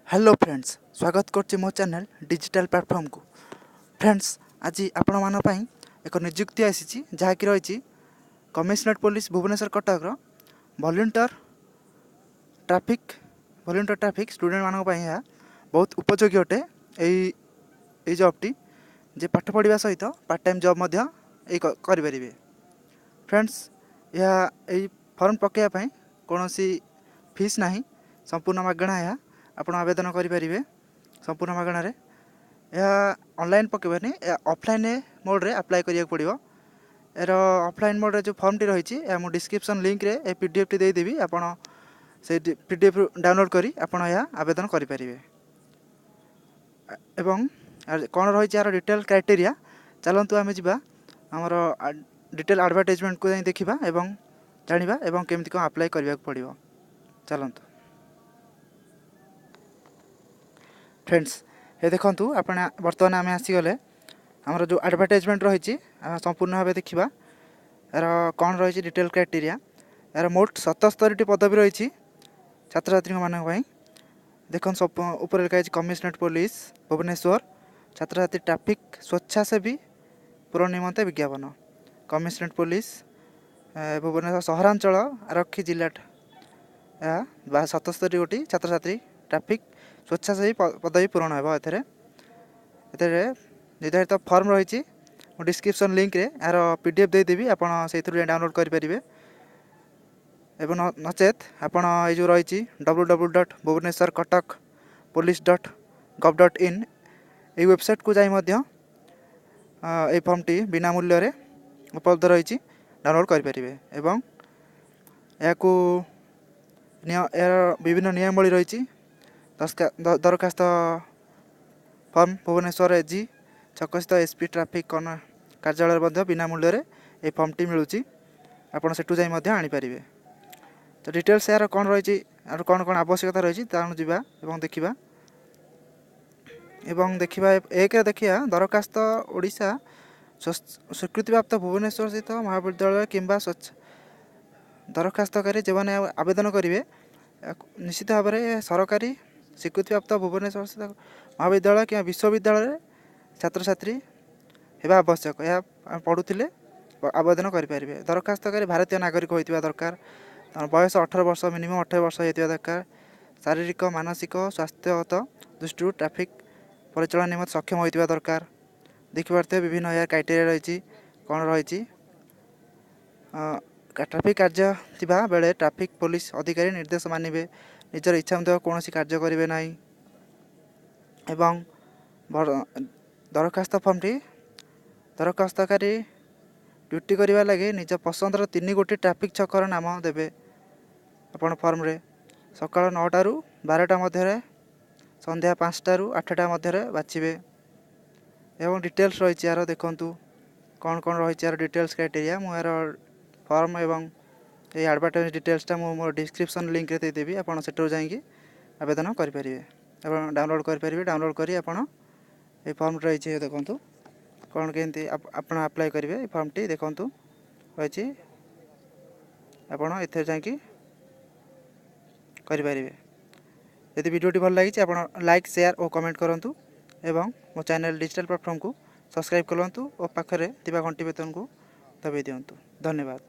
Hello friends, स्वागत करछि मो चैनल डिजिटल प्लेटफॉर्म को। फ्रेंड्स, आज आपण मान पई एक नियुक्ति आसी जहाँकि रही commissionerate police Bhubaneswar Cuttack volunteer traffic student मान बहुत उपयोगी अटे। यही जॉबटी जे पाठ पढ़ा सहित पार्ट टाइम जॉब करें। फ्रेंड्स, यह फॉर्म पकड़ा कौन फीस ना, संपूर्ण मागणा। यह आप आवेदन करें संपूर्ण मागणारे। यह ऑनलाइन पकेबानी, ऑफलाइन मोड रे अप्लाई करिया पड़िबो। यार ऑफलाइन मोड रे जो फॉर्म टी रही है डिस्क्रिप्शन लिंक रे ए पीडीएफ टी देदेवी। आप से पीडीएफ डाउनलोड करी आपण यह आवेदन करें। एवं कौन रही यार डिटेल क्राइटेरिया, चलतु आम जा आमर डिटेल एडवर्टाइजमेंट को देखा एवं जाना एवं केमती कौन अप्लाई करने पड़ो। चलतु फ्रेंड्स, ये देखु आप बर्तमान आम आसीगले आमर जो एडवर्टाइजमेंट रही संपूर्ण भाव देखा। यार कौन रही डिटेल क्राइटेरिया, यार मोट 77 पदवी रही छात्र छात्री मानी। देख ऊपर लिखा कमिशनरेट पुलिस भुवनेश्वर छात्र छात्री ट्रैफिक स्वेच्छासेवी पूरण निमंते विज्ञापन। कमिशनरेट पुलिस भुवनेश्वर सहरांचल आरक्षी जिला 77 गोटी छात्र छात्री ट्रैफिक स्वेच्छासेवी पदवी पूरण हो। निर्धारित फॉर्म रही डिस्क्रिप्शन लिंक रे यार पीडीएफ देदेवी। आप डाउनलोड करेंगे एवं नचेत आपण जो रही www.bhubaneswarkatakpolice.gov.in ये वेबसाइट को जाई ये फॉर्म टी बिना मूल्य रे उपलब्ध रही डाउनलोड करेंगे। एवं यार विभिन्न नियमावली रही दरखास्त फॉर्म भुवनेश्वर एजी छकस्थ एसपी ट्रैफिक कार्यालय बिना मूल्य रे ये फॉर्म टी मिलूँ। आपड़ से आनीपारे। तो डिटेल्स यार कौन रही कौन कौन आवश्यकता रही जावा एवं देखा एक देखिए दरखास्त ओडिशा स्वीकृतिप्राप्त भुवनेश्वर स्थित महाविद्यालय किंबा दरखास्तकारी जो मैंने आवेदन करेंगे निश्चित भाव में सरकारी स्वीकृतिप्राप्त भुवनेश्वर स्थित महाविद्यालय कि विश्वविद्यालय छात्र छात्री होगा आवश्यक। यह पढ़ुले आवेदन करेंगे। दरखास्तकारी भारतीय नागरिक होता दरकार। बयस 18 वर्ष मिनिमम 18 वर्ष होता दरकार। शारीरिक मानसिक स्वास्थ्यगत दृष्टि ट्रैफिक परिचालन निमंते सक्षम होता दरकार। देखिए विभिन्न यार क्राइटेरिया रही कौन रही ट्रैफिक कार्य थिबा बेले ट्रैफिक पुलिस अधिकारी निर्देश मानिबे, निजर इच्छा मुताबिक कौन कार्य करेंगे ना। एवं दरखास्त फॉर्म टी दरखास्तकारी ड्यूटी करने लगे निज पसंदर 3 गोटी ट्रैफिक छकर नाम देवे आपण फॉर्म रे। सकाल 9टा ରୁ 12टा मध्य, संध्या 5टा ରୁ 8टा मध्य बाछिबे। एवं डिटेल्स रही यार देखु कौन कौन रही यार डिटेल्स क्राइटेरिया। मु यार फॉर्म एवं ये एडवर्टाइज डिटेल्सटा मो डिस्क्रिप्शन लिंक रे देदेवी। आपड़ सेठू जाइए आवेदन करेंगे एवं डाउनलोड करेंगे। डाउनलोड करी आपड़ ये फॉर्म रही देखु कौन केमती आप अप्लाई करेंगे। फॉर्म टी देखु रही आपड़ एथे जाकि करें। यदि वीडियोटी भल लगी आप लाइक शेयर और कमेंट करूँ एवं मो चैनल डिजिटल प्लेटफॉर्म को सब्सक्राइब करूँ और पाखरे घंटी बेतन को दबाई दिंतु। धन्यवाद।